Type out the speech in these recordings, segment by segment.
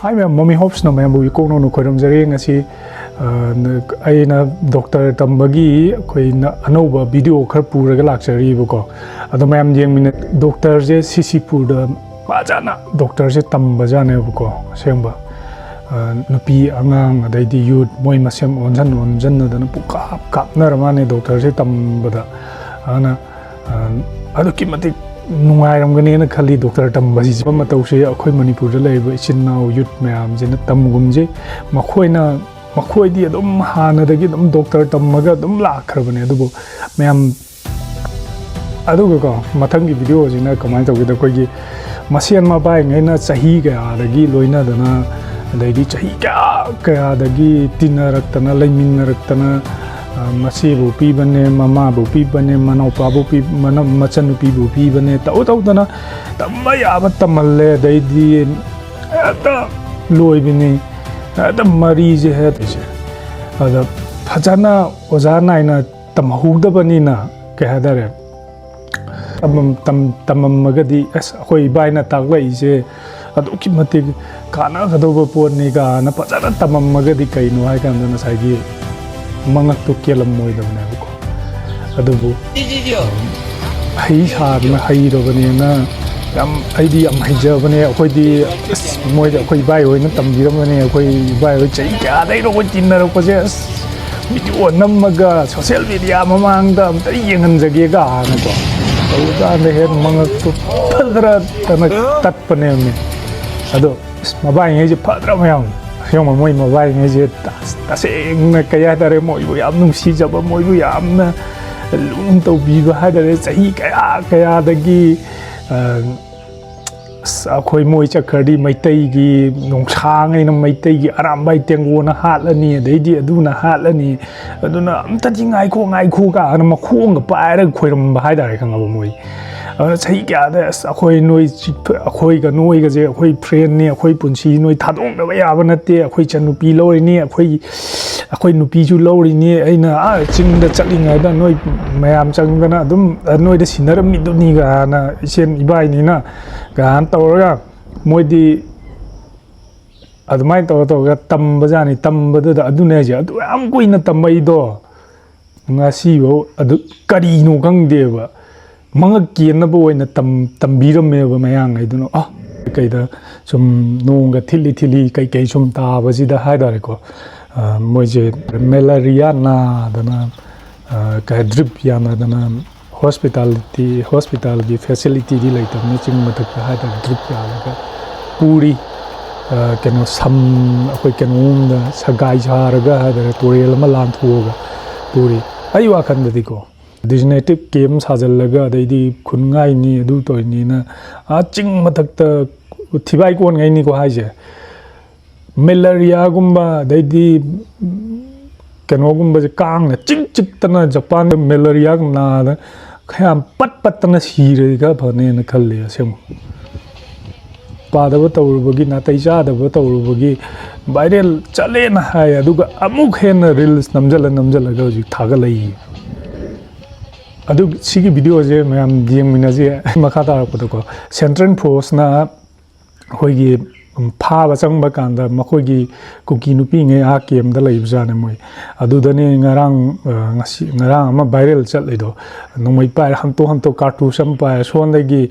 Hi ma'am, mommy hopes no ma'am we ko no khoram jare ngasi ai na doctor tambagi khoi na anoba video khar puraga lakchari buko ado ma'am jeng min doctor je cc pur da bajana doctor je tamba jane buko semba nupi angang adai di youth moi masem onjan na da pu kap na ramane doctor je tamba da ana ado kimati nungai gani na khali doctor tamba ji ma tawse akhoi manipur da laiba chinnaw youth mayam je na tamgum je makhoi di adum hana dagi adum doctor tammaga adum lakrabane adubo mayam aduga ko mathang gi video ji na kamai tawge da koi gi masian ma bai ngai na chahi ga dagi loina dana dai di chahi ka dagi tinaraktana laimintana masi bu pi bane mama bu pi bane manau pa bu pi mana machan pi bu pi bane tau dana tamma ya ba tamalle dai di ta loi bini ta mari je he je ada phajana ozana ina tamhu da bani na ke hadare tamam magadi as khoi bai na taklai je adu ki mate kana gadoba pon ni ga na phajana tamam magadi kai no hai kan na sai gi mangak to kelam moi da na ko adubu hai sa ma hai do bani na yam ID am hai ja bani akoi di moi da akoi bai hoi na tam gi ram bani akoi bai hoi chai ka dai ro ko tin na ro ko je video namaga social media mamang da am tari yengan jage ga na ko da ne he mangak to phadra ta tat pane me ado mabai ngai je phadra ma yang yung moi mabai ngai je taseng na kaya dare moi bu yam nung si jaba moi bu yam na lung to bi ba ha dare chahi kaya dagi akhoi moi chakhadi maitai gi nongchang ai na maitai gi arambai tengo na halani dai di aduna halani aduna amta ji ngai khu ga na ma khong ga pai ra khoiram ba ha dare khang ba moi chahi kya da akhoi noi akhoi ga noi ga je akhoi friend ni akhoi punchi noi thadong da ba ya ba na te akhoi chanupi lori ni akhoi nupi ju lori ni aina ching da chali ngai da noi mayam chang ga na dum noi da sinaram mi du ni ga na isen ibai ni na ga an tawra moi di admai to ga tamba jani tamba da adu ne je adu am koi na tambai do ngasi bo adu kari no gang de ba mangak kian na bo na tambiram me ba mayang ai du no kai da sum nong ga thili kai sum ta ba ji da hai da ko moi je malaria na dana ka drip ya na dana hospital gi facility di lai tam ni ching mathak ha da drip ya la ka puri keno sam akoi keno da sagai jar ga ha da tuel ma lan thu ga puri ai wa khan da ko degenerative kem sajal laga dai di khun ngai ni adu toy ni na ching mathak ta thibai kon ngai ni ko hai je malaria gumba dai di keno gumba je kang na chik tana japan malaria na da khayam pat tana sire ga phane na khalle asem pada ba tawru bagi na tai ja da ba tawru bagi viral chale na hai aduga amuk hen reels namjala ga ji thaga lai adu sigi video je mayam diem mina je makha ta ko ko central force na hoi gi pha ba chang ba kan da makoi gi kuki nupi nge a kem da lai bja ne moi adu da ne ngarang ama viral chat lai do nomai pa ham to cartoon sam pa son da gi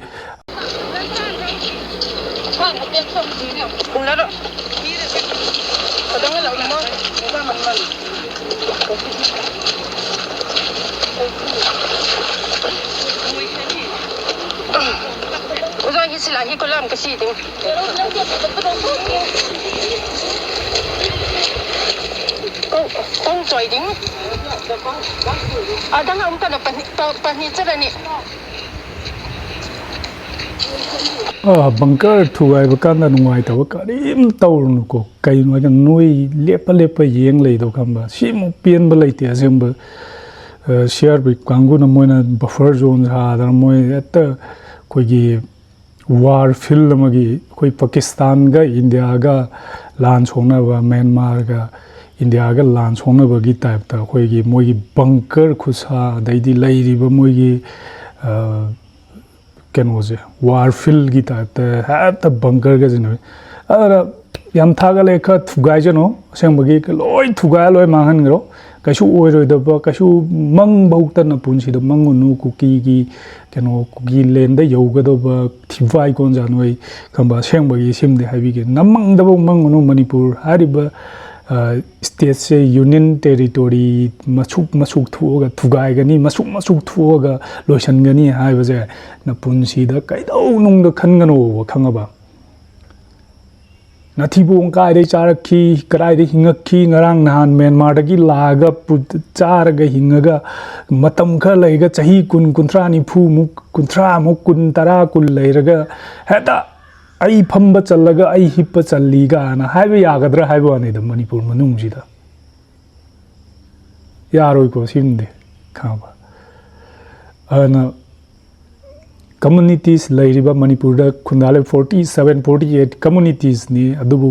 lagi kolam ke sini. Kong joy ding. Ada nggak umpan pani cara ni? Bunker thu ai ba kan da nuai ta ba karim taur nu ko kai noi kan noi lepa yeng lei do kam ba si mo pien ba lei te asem ba share bi kangu na moi na buffer zone ha da moi at ko gi war film gi koi Pakistan ga India ga lan chona ba Myanmar ga India ga lan chona ba gi type ta koi gi moi gi bunker khusa dai di lai ri ba moi gi kenoje war fill gi type ta ha ta bunker ga jino ara ꯌꯥꯝ ꯊꯥꯒꯠꯂꯦ ꯈꯔ ꯊꯨꯒꯥꯏꯖꯅꯣ ꯑꯁꯦꯡꯕꯒꯤ ꯂꯣꯏ ꯊꯨꯒꯥꯏ ꯂꯣꯏ ꯃꯥꯡꯍꯟꯈ꯭ꯔꯣ ꯀꯩꯁꯨ ꯑꯣꯏꯔꯣꯏꯗꯕ ꯀꯩꯁꯨ ꯃꯪꯐꯧꯇꯅ ꯄꯨꯟꯁꯤꯗ ꯃꯪꯉꯨꯅꯨ ꯀꯨꯀꯤꯒꯤ ꯀꯩꯅꯣ ꯀꯨꯀꯤ ꯂꯦꯟꯗ ꯌꯧꯒꯗꯧꯕ ꯊꯤꯕꯥꯏ ꯀꯣꯟꯖꯥ ꯅꯣꯏ ꯈꯪꯕ ꯑꯁꯦꯡꯕꯒꯤ ꯁꯤꯝꯗꯤ ꯍꯥꯏꯕꯤꯒꯦ ꯅꯃꯪꯗꯐꯧ ꯃꯪꯉꯨꯅꯨ ꯃꯅꯤꯄꯨꯔ ꯍꯥꯏꯔꯤꯕ ꯁ꯭ꯇꯦꯠꯁꯦ ꯌꯨꯅꯤꯌꯟ ꯇꯦꯔꯤꯇꯣꯔꯤ ꯃꯁꯨꯛ ꯊꯣꯛꯑꯒ ꯊꯨꯒꯥꯏꯒꯅꯤ ꯃꯁꯨꯛ ꯊꯣꯛꯑꯒ ꯂꯣꯏꯁꯤꯟꯒꯅꯤ ꯍꯥꯏꯕꯁꯦ ꯄꯨꯟꯁꯤꯗ ꯀꯩꯗꯧꯅꯨꯡꯗ ꯈꯟꯒꯅꯣꯕ ꯈꯪꯉꯕ ꯅꯥꯊꯤꯕꯣꯡ ꯀꯥꯏꯗꯩ ꯆꯥꯔꯛꯈꯤ ꯀꯗꯥꯏꯗ ꯍꯤꯡꯉꯛꯈꯤ ꯉꯔꯥꯡ ꯅꯍꯥꯟ ꯃ꯭ꯌꯥꯟꯃꯥꯔꯗꯒꯤ ꯂꯥꯛꯑꯒ ꯆꯥꯔꯒ ꯍꯤꯡꯉꯒ ꯃꯇꯝ ꯈꯔ ꯂꯩꯔꯒ ꯆꯍꯤ 20-30 30 10 ꯂꯩꯔꯒ ꯍꯦꯛꯇ ꯑꯩ ꯐꯝꯕ ꯆꯜꯂꯒ ꯑꯩ ꯍꯤꯞꯄ ꯆꯜꯂꯤ ꯀꯥꯏꯅ ꯍꯥꯏꯕ ꯌꯥꯒꯗ꯭ꯔꯥ ꯍꯥꯏꯕ ꯋꯥꯅꯤꯗ ꯃꯅꯤꯄꯨꯔ ꯃꯅꯨꯡꯁꯤꯗ ꯌꯥꯔꯣꯏꯀꯣ ꯁꯤꯃꯗꯤ ꯈꯪꯕ ꯑꯗꯨꯅ communities ꯂꯩꯔꯤꯕ ꯃꯅꯤꯄꯨꯔꯗ ꯈꯨꯟꯗꯥꯂꯩ 47-48 communitiesꯅꯤ ꯑꯗꯨꯕꯨ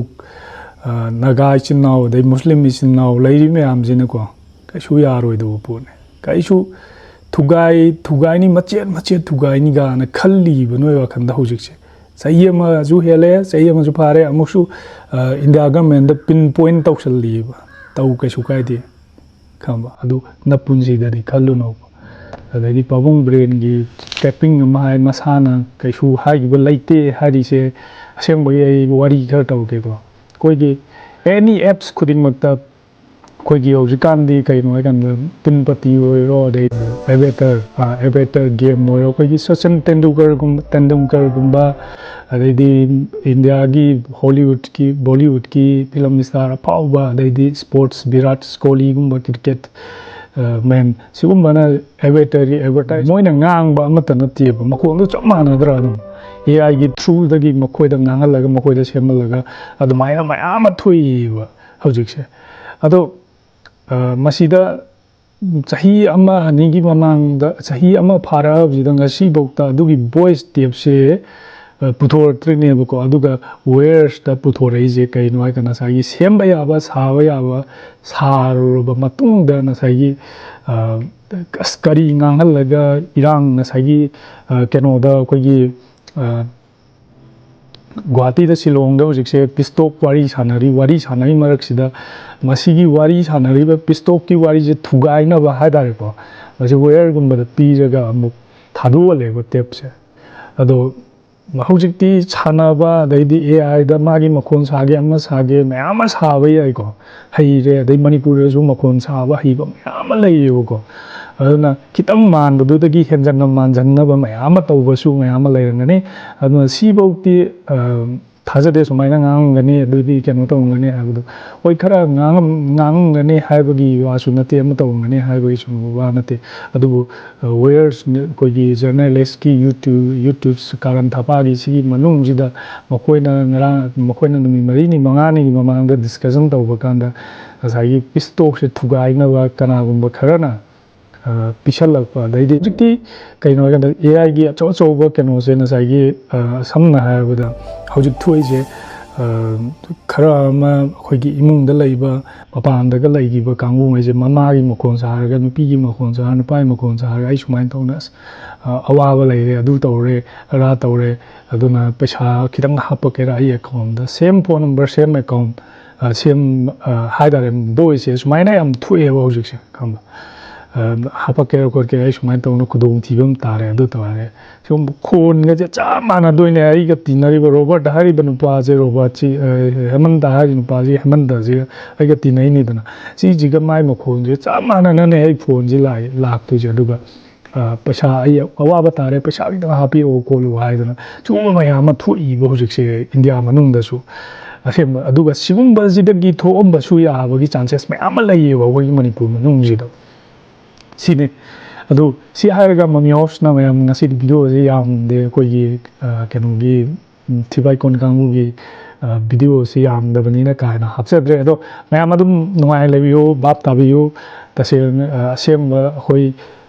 ꯅꯥꯒꯥ ꯏꯆꯤꯟ ꯏꯅꯥꯎ ꯑꯗꯩ ꯃꯨꯁꯂꯤꯝ ꯏꯆꯤꯟ ꯏꯅꯥꯎ ꯂꯩꯔꯤ ꯃꯌꯥꯝꯁꯤꯅꯀꯣ ꯀꯩꯁꯨ ꯌꯥꯔꯣꯏꯗꯕ ꯄꯣꯠꯅꯤ ꯀꯩꯁꯨ ꯊꯨꯒꯥꯏꯅꯤ ꯃꯆꯦꯠ ꯊꯨꯒꯥꯏꯅꯤ ꯀꯥꯏꯅ ꯈꯜꯂꯤꯕ ꯅꯣꯏ ꯋꯥꯈꯜꯗ ꯍꯧꯖꯤꯛꯁꯦ ꯆꯍꯤ ꯑꯃꯁꯨ ꯍꯦꯜꯂꯦ ꯆꯍꯤ ꯑꯃꯁꯨ ꯐꯥꯔꯦ ꯑꯃꯨꯛꯁꯨ ꯏꯟꯗꯤꯌꯥ ꯒꯃꯦꯟꯗ ꯄꯤꯟ ꯄꯣꯏꯟ ꯇꯧꯁꯜꯂꯤꯕ ꯇꯧ ꯀꯩꯁꯨ ꯀꯥꯏꯗꯦ ꯈꯪꯕ ꯑꯗꯨ ꯅꯄꯨꯟꯁꯤꯗꯗꯤ ꯈꯜꯂꯨꯅꯣꯕ ꯑꯗꯩꯗꯤ ꯄꯥꯕꯨꯡ ꯕꯤꯔꯦꯟꯒꯤ ꯇꯦꯞꯄꯤꯡ ꯑꯃ ꯍꯥꯏ ꯃꯁꯥꯅ ꯀꯩꯁꯨ ꯍꯥꯏꯈꯤꯕ ꯂꯩꯇꯦ ꯍꯥꯏꯔꯤꯁꯦ ꯑꯁꯦꯡꯕꯒꯤ ꯑꯩ ꯋꯥꯔꯤ ꯈꯔ ꯇꯧꯒꯦꯀꯣ ꯑꯩꯈꯣꯏꯒꯤ ꯑꯦꯅꯤ ꯑꯦꯞꯁ ꯈꯨꯗꯤꯡꯃꯛꯇ ꯑꯩꯈꯣꯏꯒꯤ ꯍꯧꯖꯤꯛꯀꯥꯟꯗꯤ ꯀꯩꯅꯣ ꯍꯥꯏꯀꯥꯟꯗ ꯇꯤꯟꯄꯇꯤ ꯑꯣꯏꯔꯣ ꯑꯗꯩ ꯑꯦꯕꯦꯇꯔ ꯒꯦꯝ ꯑꯣꯏꯔꯣ ꯑꯩꯈꯣꯏꯒꯤ ꯁꯆꯤꯟ ꯇꯦꯟꯗꯨꯜꯀꯔꯒꯨꯝꯕ ꯑꯗꯩꯗꯤ ꯏꯟꯗꯤꯌꯥꯒꯤ ꯍꯣꯂꯤꯋꯨꯗꯀꯤ ꯕꯣꯂꯤꯋꯨꯗꯀꯤ ꯐꯤꯂꯝ ꯏꯁꯇꯥꯔ ꯑꯐꯥꯎꯕ ꯑꯗꯩꯗꯤ ꯁ꯭ꯄꯣꯔꯠꯁ ꯚꯤꯔꯥꯠ ꯀꯣꯍꯂꯤꯒꯨꯝꯕ ꯀ꯭ꯔꯤꯀꯦꯠ ꯃꯦꯟ ꯁꯤꯒꯨꯝꯕꯅ ꯑꯦꯗꯚꯔꯇꯥꯏꯁ ꯃꯣꯏꯅ ꯉꯥꯡꯕ ꯑꯃꯠꯇ ꯅꯠꯇꯦꯕ ꯃꯈꯣꯟꯗꯣ ꯆꯞ ꯃꯥꯟꯅꯗ꯭ꯔꯥ ꯑꯗꯨꯝ AIꯒꯤ ꯊ꯭ꯔꯨꯗꯒꯤ ꯃꯈꯣꯏꯗ ꯉꯥꯡꯍꯜꯂꯒ ꯃꯈꯣꯏꯗ ꯁꯦꯝꯍꯜꯂꯒ ꯑꯗꯨꯃꯥꯏꯅ ꯃꯌꯥꯝ ꯑꯃ ꯊꯣꯛꯏꯕ ꯍꯧꯖꯤꯛꯁꯦ ꯑꯗꯣ ꯃꯁꯤꯗ ꯆꯍꯤ ꯑꯃ ꯑꯅꯤꯒꯤ ꯃꯃꯥꯡꯗ ꯆꯍꯤ ꯑꯃ ꯐꯥꯔꯛꯑꯕꯁꯤꯗ ꯉꯁꯤꯐꯥꯎꯗ ꯑꯗꯨꯒꯤ ꯚꯣꯏꯁ ꯇꯦꯞꯁꯦ ꯄꯨꯊꯣꯔꯛꯇ꯭ꯔꯤꯅꯦꯕꯀꯣ ꯑꯗꯨꯒ ꯋꯦꯌꯔꯁꯇ ꯄꯨꯊꯣꯔꯛꯏꯁꯦ ꯀꯩꯅꯣ ꯍꯥꯏꯔꯒ ꯉꯁꯥꯏꯒꯤ ꯁꯦꯝꯕ ꯌꯥꯕ ꯁꯥꯕ ꯌꯥꯕ ꯁꯥꯔꯨꯔꯕ ꯃꯇꯨꯡꯗ ꯉꯁꯥꯏꯒꯤ ꯑꯁ ꯀꯔꯤ ꯉꯥꯡꯍꯜꯂꯒ ꯏꯔꯥꯡ ꯉꯁꯥꯏꯒꯤ ꯀꯩꯅꯣꯗ ꯑꯩꯈꯣꯏꯒꯤ ꯒꯨꯋꯥꯍꯥꯇꯤꯗ ꯁꯤꯂꯣꯡꯗ ꯍꯧꯖꯤꯛꯁꯦ ꯄꯤꯁꯇꯣꯛ ꯋꯥꯔꯤ ꯁꯥꯟꯅꯔꯤ ꯃꯔꯛꯁꯤꯗ ꯃꯁꯤꯒꯤ ꯋꯥꯔꯤ ꯁꯥꯟꯅꯔꯤꯕ ꯄꯤꯁꯇꯣꯛꯀꯤ ꯋꯥꯔꯤꯁꯦ ꯊꯨꯒꯥꯏꯅꯕ ꯍꯥꯏꯇꯥꯔꯦꯀꯣ ꯃꯁꯤ ꯋꯦꯌꯔꯒꯨꯝꯕꯗ ꯄꯤꯔꯒ ꯑꯃꯨꯛ ꯊꯥꯗꯣꯛꯍꯜꯂꯦꯕ ꯇꯦꯞꯁꯦ ꯑꯗꯣ ꯍꯧꯖꯤꯛꯇꯤ ꯁꯥꯟꯅꯕ ꯑꯗꯩꯗꯤ AIꯗ ꯃꯥꯒꯤ ꯃꯈꯣꯟ ꯁꯥꯒꯦ ꯑꯃ ꯁꯥꯒꯦ ꯃꯌꯥꯝ ꯑꯃ ꯁꯥꯕ ꯌꯥꯏꯀꯣ ꯍꯩꯔꯦ ꯑꯗꯩ ꯃꯅꯤꯄꯨꯔꯗꯁꯨ ꯃꯈꯣꯟ ꯁꯥꯕ ꯍꯩꯕ ꯃꯌꯥꯝ ꯑꯃ ꯂꯩꯌꯦꯕꯀꯣ ꯑꯗꯨꯅ ꯈꯤꯇꯪ ꯃꯥꯟꯕꯗꯨꯗꯒꯤ ꯍꯦꯟꯖꯟꯅ ꯃꯥꯟꯖꯟꯅꯕ ꯃꯌꯥꯝ ꯑꯃꯇꯧꯕꯁꯨ ꯃꯌꯥꯝ ꯑꯃ ꯂꯩꯔꯝꯒꯅꯤ ꯑꯗꯨꯅ ꯁꯤꯐꯧꯗꯤ ꯊꯥꯖꯗꯦ ꯁꯨꯃꯥꯏꯅ ꯉꯥꯡꯉꯝꯒꯅꯤ ꯑꯗꯨꯗꯤ ꯀꯩꯅꯣ ꯇꯧꯔꯝꯒꯅꯤ ꯍꯥꯏꯕꯗꯣ ꯍꯣꯏ ꯈꯔ ꯉꯥꯡꯉꯝꯒꯅꯤ ꯍꯥꯏꯕꯒꯤ ꯋꯥꯁꯨ ꯅꯠꯇꯦ ꯑꯃ ꯇꯧꯔꯝꯒꯅꯤ ꯍꯥꯏꯕꯒꯤꯁꯨ ꯋꯥ ꯅꯠꯇꯦ ꯑꯗꯨꯕꯨ ꯋꯦꯌꯔꯁ ꯑꯩꯈꯣꯏꯒꯤ ꯖꯔꯅꯦꯂꯤꯁꯀꯤ ꯌꯨꯇ꯭ꯌꯨꯕ ꯀꯥꯔꯟ ꯊꯥꯄꯥꯒꯤ ꯁꯤꯒꯤ ꯃꯅꯨꯡꯁꯤꯗ ꯃꯈꯣꯏꯅ ꯅꯨꯃꯤꯠ 4-5ꯅꯤꯒꯤ ꯃꯃꯥꯡꯗ ꯗꯤꯁꯀꯁꯟ ꯇꯧꯕ ꯀꯥꯟꯗ ꯉꯁꯥꯏꯒꯤ ꯄꯤꯁꯇꯣꯛꯁꯦ ꯊꯨꯒꯥꯏꯅꯕ ꯀꯅꯥꯒꯨꯝꯕ ꯈꯔꯅ ꯄꯤꯁꯜꯂꯛꯄ ꯑꯗꯩꯗꯤ ꯍꯧꯖꯤꯛꯇꯤ ꯀꯩꯅꯣ ꯍꯥꯏꯀꯥꯟꯗ AIꯒꯤ ꯑꯆꯧꯕ ꯀꯩꯅꯣꯁꯦ ꯉꯁꯥꯏꯒꯤ ꯁꯝꯅ ꯍꯥꯏꯔꯕꯗ ꯍꯧꯖꯤꯛ ꯊꯣꯛꯏꯁꯦ ꯈꯔ ꯑꯃ ꯑꯩꯈꯣꯏꯒꯤ ꯏꯃꯨꯡꯗ ꯂꯩꯕ ꯃꯄꯥꯟꯗꯒ ꯂꯩꯈꯤꯕ ꯀꯥꯡꯕꯨꯉꯩꯁꯦ ꯃꯃꯥꯒꯤ ꯃꯈꯣꯟ ꯁꯥꯔꯒ ꯅꯨꯄꯤꯒꯤ ꯃꯈꯣꯟ ꯁꯥꯔꯒ ꯅꯨꯄꯥꯒꯤ ꯃꯈꯣꯟ ꯁꯥꯔꯒ ꯑꯩ ꯁꯨꯃꯥꯏꯅ ꯇꯧꯅ ꯑꯁ ꯑꯋꯥꯕ ꯂꯩꯔꯦ ꯑꯗꯨ ꯇꯧꯔꯦ ꯑꯗꯥ ꯇꯧꯔꯦ ꯑꯗꯨꯅ ꯄꯩꯁꯥ ꯈꯤꯇꯪ ꯍꯥꯞꯄꯛꯀꯦꯔꯥ ꯑꯩ ꯑꯦꯀꯥꯎꯟꯗ ꯁꯦꯝ ꯐꯣꯟ ꯅꯝꯕꯔ ꯁꯦꯝ ꯑꯦꯀꯥꯎꯟ ꯁꯦꯝ ꯍꯥꯏꯇꯥꯔꯦ ꯚꯣꯏꯁꯁꯦ ꯁꯨꯃꯥꯏꯅ ꯌꯥꯝ ꯊꯣꯛꯑꯦꯕ ꯍꯧꯖꯤꯛꯁꯦ ꯈꯪꯕ ꯍꯥꯞꯄꯛꯀꯦꯔꯥ ꯈꯣꯠꯀꯦꯔꯥ ꯑꯩ ꯁꯨꯃꯥꯏꯅ ꯇꯧꯅ ꯈꯨꯗꯣꯡꯊꯤꯕ ꯑꯃ ꯇꯥꯔꯦ ꯑꯗꯨ ꯇꯧꯔꯦ ꯁꯤꯒꯨꯝꯕ ꯈꯣꯟꯒꯁꯦ ꯆꯞ ꯃꯥꯟꯅꯗꯣꯏꯅꯦ ꯑꯩꯒ ꯇꯤꯟꯅꯔꯤꯕ ꯔꯣꯕꯥꯔꯠ ꯍꯥꯏꯔꯤꯕ ꯅꯨꯄꯥꯁꯦ ꯔꯣꯕꯥꯔꯠꯁꯤ ꯍꯦꯃꯟꯇ ꯍꯥꯏꯔꯤꯕ ꯅꯨꯄꯥꯁꯤ ꯍꯦꯃꯟꯇꯁꯤꯒ ꯑꯩꯒ ꯇꯤꯟꯅꯩꯅꯤꯗꯅ ꯁꯤꯁꯤꯒ ꯃꯥꯏ ꯃꯈꯣꯟꯁꯦ ꯆꯞ ꯃꯥꯟꯅꯅꯅꯦ ꯑꯩ ꯐꯣꯟꯁꯤ ꯂꯥꯛꯇꯣꯏꯁꯦ ꯑꯗꯨꯒ ꯄꯩꯁꯥ ꯑꯩ ꯑꯋꯥꯕ ꯇꯥꯔꯦ ꯄꯩꯁꯥ ꯈꯤꯇꯪ ꯍꯥꯞꯄꯤꯔꯛꯑꯣ ꯈꯣꯠꯂꯨ ꯍꯥꯏꯗꯅ ꯁꯤꯒꯨꯝꯕ ꯃꯌꯥꯝ ꯑꯃ ꯊꯣꯛꯏꯕ ꯍꯧꯖꯤꯛꯁꯦ ꯏꯟꯗꯤꯌꯥ ꯃꯅꯨꯡꯗꯁꯨ ꯑꯁꯦꯡꯕ ꯑꯗꯨꯒ ꯁꯤꯒꯨꯝꯕꯁꯤꯗꯒꯤ ꯊꯣꯛꯑꯝꯕꯁꯨ ꯌꯥꯕꯒꯤ ꯆꯥꯟꯁꯦꯁ ꯃꯌꯥꯝ ꯑꯃ ꯂꯩꯌꯦꯕ ꯑꯩꯈꯣꯏꯒꯤ ꯃꯅꯤꯄꯨꯔ ꯃꯅꯨꯡꯁꯤꯗ ꯁꯤꯅꯤ ꯑꯗꯨ ꯁꯤ ꯍꯥꯏꯔꯒ ꯃꯃꯤꯍꯣꯁꯅ ꯃꯌꯥꯝ ꯉꯁꯤꯗꯤ ꯚꯤꯗꯤꯑꯣꯁꯦ ꯌꯥꯝꯗꯦ ꯑꯩꯈꯣꯏꯒꯤ ꯀꯩꯅꯣꯒꯤ ꯊꯤꯕꯥꯏꯀꯣꯟ ꯀꯥꯡꯕꯨꯒꯤ ꯚꯤꯗꯤꯑꯣꯁꯤ ꯌꯥꯝꯗꯕꯅꯤꯅ ꯀꯥ ꯍꯦꯟꯅ ꯍꯥꯞꯆꯗ꯭ꯔꯦ ꯑꯗꯣ ꯃꯌꯥꯝ ꯑꯗꯨꯝ ꯅꯨꯡꯉꯥꯏ ꯂꯩꯕꯤꯌꯨ ꯚꯥꯞ ꯇꯥꯕꯤꯌꯨ ꯇꯁꯦꯡꯅ ꯑꯁꯦꯡꯕ ꯑꯩꯈꯣꯏ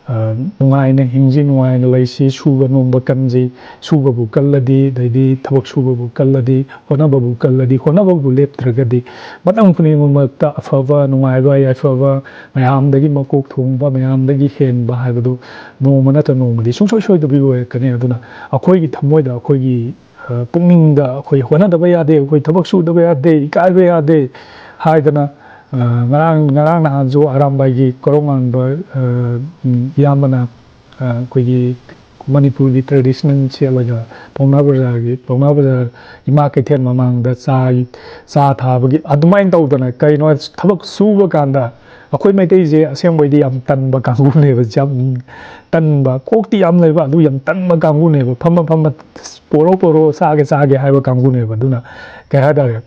ꯅꯨꯡꯉꯥꯏꯅ ꯍꯤꯡꯁꯤ ꯅꯨꯡꯉꯥꯏꯅ ꯂꯩꯁꯤ ꯁꯨꯕ ꯅꯣꯝꯕ ꯀꯟꯁꯤ ꯁꯨꯕꯕු ꯀꯜꯂꯗꯤ ꯑꯗꯩꯗꯤ ꯊꯕꯛ ꯁꯨꯕꯕꯨ ꯀꯜꯂꯗꯤ ꯍꯣꯠꯅꯕꯕꯨ ꯀꯜꯂꯗꯤ ꯍꯣꯠꯅꯕꯕꯨ ꯂꯦꯞꯇ꯭ꯔꯒꯗꯤ ꯃꯇꯝ ꯈꯨꯗꯤꯡꯃꯛꯇ ꯑꯐꯕ ꯅꯨꯡꯉꯥꯏꯕ ꯌꯥꯏꯐꯕ ꯃꯌꯥꯝꯗꯒꯤ ꯃꯀꯣꯛ ꯊꯣꯡꯕ ꯃꯌꯥꯝꯗꯒꯤ ꯍꯦꯟꯕ ꯍꯥꯏꯕꯗꯨ ꯅꯣꯡꯃ ꯅꯠꯇ꯭ꯔ ꯅꯣꯡꯃꯗꯤ ꯁꯨꯡꯁꯣꯏ ꯁꯣꯏꯗꯕꯤ ꯑꯣꯏꯔꯛꯀꯅꯤ ꯑꯗꯨꯅ ꯑꯩꯈꯣꯏꯒꯤ ꯊꯃꯣꯏꯗ ꯑꯩꯈꯣꯏꯒꯤ ꯄꯨꯛꯅꯤꯡꯗ ꯑꯩꯈꯣꯏ ꯍꯣꯠꯅꯗꯕ ꯌꯥꯗꯦ ꯑꯩꯈꯣꯏ ꯊꯕꯛ ꯁꯨꯗꯕ ꯌꯥꯗꯦ ꯏꯀꯥꯏꯕ ꯌꯥꯗꯦ ꯍꯥꯏꯗꯅ ꯉꯔꯥꯡ ꯅꯍꯥꯟꯁꯨ ꯑꯔꯥꯝꯕꯥꯏꯒꯤ ꯀꯣꯔꯣꯡꯉꯥꯟꯕ ꯏꯌꯥꯝꯕꯅ ꯑꯩꯈꯣꯏꯒꯤ ꯃꯅꯤꯄꯨꯔꯒꯤ ꯇ꯭ꯔꯦꯗꯤꯁꯅꯦꯜ ꯁꯦꯠꯂꯒ ꯄꯥꯎꯅꯥ ꯕꯖꯥꯔ ꯏꯃꯥ ꯀꯩꯊꯦꯜ ꯃꯃꯥꯡꯗ ꯆꯥ ꯊꯥꯕꯒꯤ ꯑꯗꯨꯃꯥꯏꯅ ꯇꯧꯗꯅ ꯀꯩꯅꯣ ꯊꯕꯛ ꯁꯨꯕ ꯀꯥꯟꯗ ꯑꯩꯈꯣꯏ ꯃꯩꯇꯩꯁꯦ ꯑꯁꯦꯡꯕꯩꯗꯤ ꯌꯥꯝ ꯇꯟꯕ ꯀꯥꯡꯕꯨꯅꯦꯕ ꯌꯥꯝ ꯇꯟꯕ ꯀꯣꯛꯇꯤ ꯌꯥꯝ ꯂꯩꯕ ꯑꯗꯨ ꯌꯥꯝ ꯇꯟꯕ ꯀꯥꯡꯕꯨꯅꯦꯕ ꯐꯝꯃ ꯄꯣꯔꯣ ꯆꯥꯒꯦ ꯍꯥꯏꯕ ꯀꯥꯡꯕꯨꯅꯦꯕ ꯑꯗꯨꯅ ꯀꯩ ꯍꯥꯏꯇꯥꯔꯦ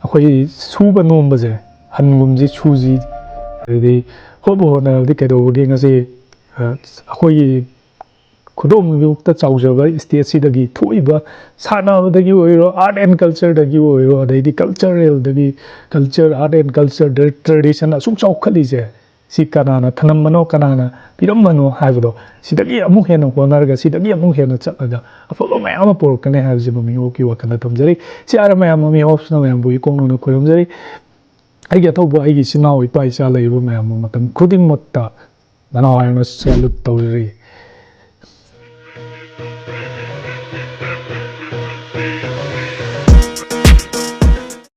ꯑꯩꯈꯣꯏ ꯁꯨꯕ ꯅꯣꯝꯕꯁꯦ ꯍꯟꯒꯨꯝꯁꯤ ꯁꯨꯁꯤ ꯑꯗꯨꯗꯤ ꯍꯣꯠꯄꯨ ꯍꯣꯠꯅꯔꯕꯗꯤ ꯀꯩꯗꯧꯕꯒꯤ ꯉꯁꯤ ꯑꯩꯈꯣꯏꯒꯤ ꯈꯨꯗꯣꯡꯌꯨꯛꯇ ꯆꯥꯎꯖꯕ ꯏꯁꯇꯦꯠꯁꯤꯗꯒꯤ ꯊꯣꯛꯏꯕ ꯁꯥꯟꯅꯕꯗꯒꯤ ꯑꯣꯏꯔꯣ ꯑꯥꯔꯠ ꯑꯦꯟ ꯀꯜꯆꯔꯗꯒꯤ ꯑꯣꯏꯔꯣ ꯑꯗꯩꯗꯤ culture art and culture tradition ꯑꯁꯨꯛ ꯆꯥꯎꯈꯠꯂꯤꯁꯦ ꯁꯤ kanaana ꯊꯅꯝꯕꯅꯣ kanaana ꯄꯤꯔꯝꯕꯅꯣ ꯍꯥꯏꯕꯗꯣ ꯁꯤꯗꯒꯤ ꯑꯃꯨꯛ ꯍꯦꯟꯅ ꯍꯣꯠꯅꯔꯒ ꯁꯤꯗꯒꯤ ꯑꯃꯨꯛ ꯍꯦꯟꯅ ꯆꯠꯂꯒ ꯑꯐꯕ ꯃꯌꯥꯝ ꯑꯃ ꯄꯨꯔꯛꯀꯅꯤ ꯍꯥꯏꯕꯁꯤ ꯃꯃꯤꯍꯣꯞꯀꯤ ꯋꯥꯈꯜꯗ ꯊꯝꯖꯔꯤ ꯁꯤ ꯑꯥꯔ ꯃꯌꯥꯝ ꯃꯃꯤꯍꯣꯞꯁꯤꯅ ꯃꯌꯥꯝꯕꯨ ꯏꯀꯣꯡꯅꯧꯅ ꯈꯣꯏꯔꯝꯖꯔꯤ ꯑꯩꯒꯤ ꯑꯊꯧꯕ ꯑꯩꯒꯤ ꯏꯆꯤꯟ ꯏꯅꯥꯎ ꯏꯄꯥ ꯏꯆꯥ ꯂꯩꯔꯤꯕ ꯃꯌꯥꯝ ꯃꯇꯝ ꯈꯨꯗꯤꯡꯃꯛꯇ ꯅꯅꯥꯎ ꯍꯥꯏꯔꯅ ꯁꯦꯂꯨꯠ ꯇꯧꯖꯔꯤ